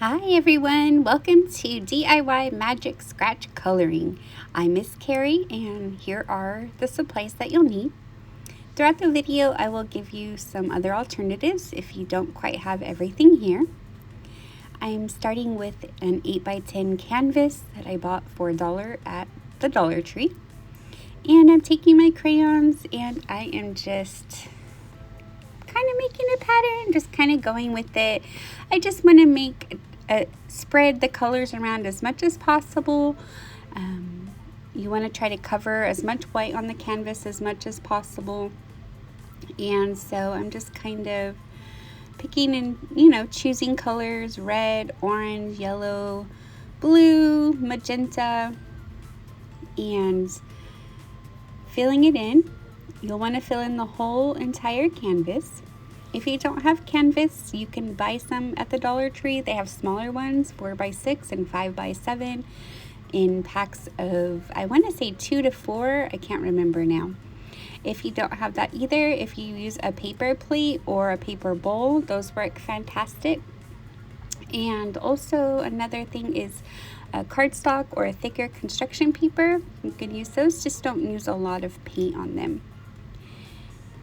Hi everyone, welcome to DIY Magic Scratch Coloring. I'm Miss Carrie and here are the supplies that you'll need. Throughout the video I will give you some other alternatives if you don't quite have everything here. I'm starting with an 8x10 canvas that I bought for $1 at the Dollar Tree. And I'm taking my crayons and I am just kind of making a pattern, just kind of going with it. I just want to spread the colors around as much as possible. You want to try to cover as much white on the canvas as much as possible. And so I'm just kind of picking and, choosing colors: red, orange, yellow, blue, magenta, and filling it in. You'll want to fill in the whole entire canvas. If you don't have canvas, you can buy some at the Dollar Tree. They have smaller ones, 4x6 and 5x7 in packs of, I want to say 2 to 4. I can't remember now. If you don't have that either, if you use a paper plate or a paper bowl, those work fantastic. And also another thing is a cardstock or a thicker construction paper. You can use those, just don't use a lot of paint on them.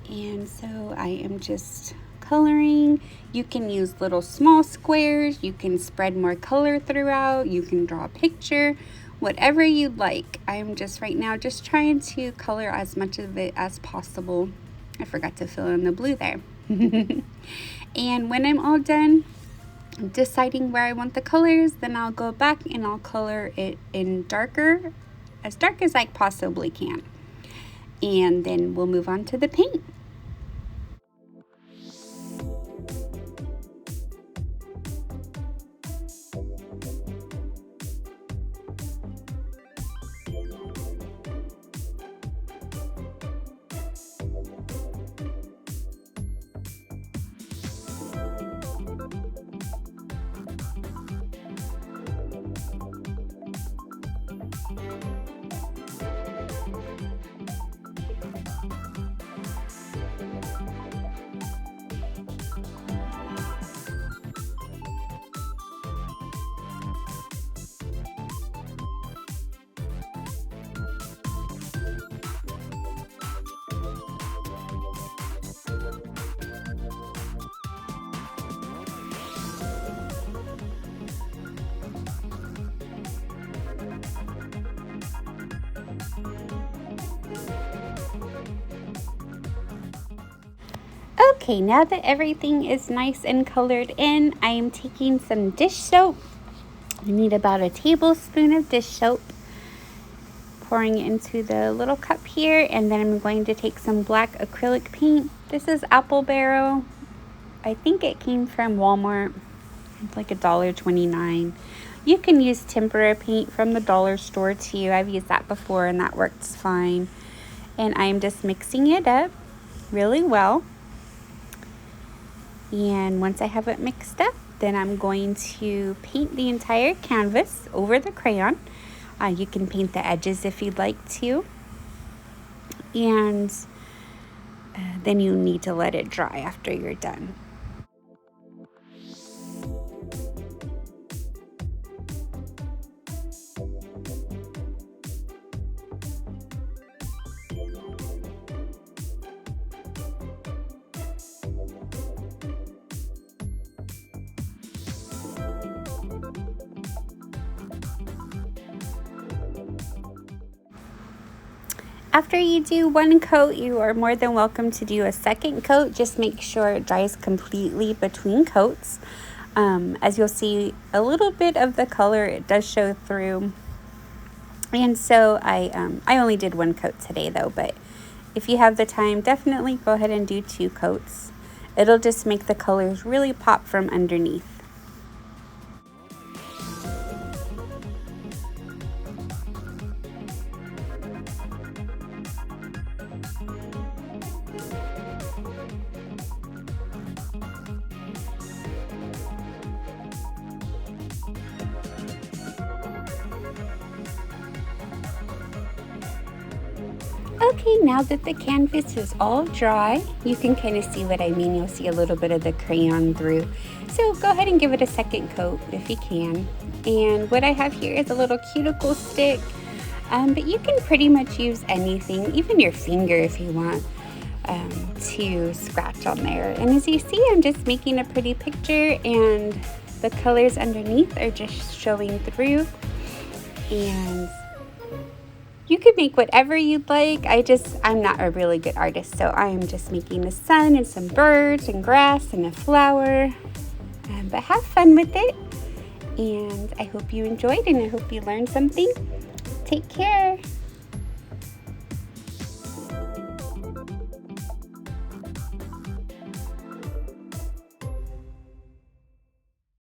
And so I am just coloring. You can use little small squares, you can spread more color throughout, you can draw a picture, whatever you'd like. I'm just right now just trying to color as much of it as possible. I forgot to fill in the blue there. And when I'm all done deciding where I want the colors, then I'll go back and I'll color it in as dark as I possibly can. And then we'll move on to the paint. Okay, now that everything is nice and colored in, I am taking some dish soap. I need about a tablespoon of dish soap, pouring it into the little cup here, and then I'm going to take some black acrylic paint. This is Apple Barrel. I think it came from Walmart. It's like $1.29. You can use tempera paint from the dollar store too. I've used that before and that works fine. And I'm just mixing it up really well. And once I have it mixed up, then I'm going to paint the entire canvas over the crayon. You can paint the edges if you'd like to. And then you need to let it dry after you're done. After you do one coat, you are more than welcome to do a second coat. Just make sure it dries completely between coats. As you'll see, a little bit of the color, it does show through. And so I only did one coat today though, but if you have the time, definitely go ahead and do 2 coats. It'll just make the colors really pop from underneath. Okay, now that the canvas is all dry, you can kind of see what I mean. You'll see a little bit of the crayon through. So go ahead and give it a second coat if you can. And what I have here is a little cuticle stick, but you can pretty much use anything, even your finger if you want, to scratch on there. And as you see, I'm just making a pretty picture and the colors underneath are just showing through. And you could make whatever you'd like. I'm not a really good artist, so I am just making the sun and some birds and grass and a flower. But have fun with it, and I hope you enjoyed and I hope you learned something. Take care.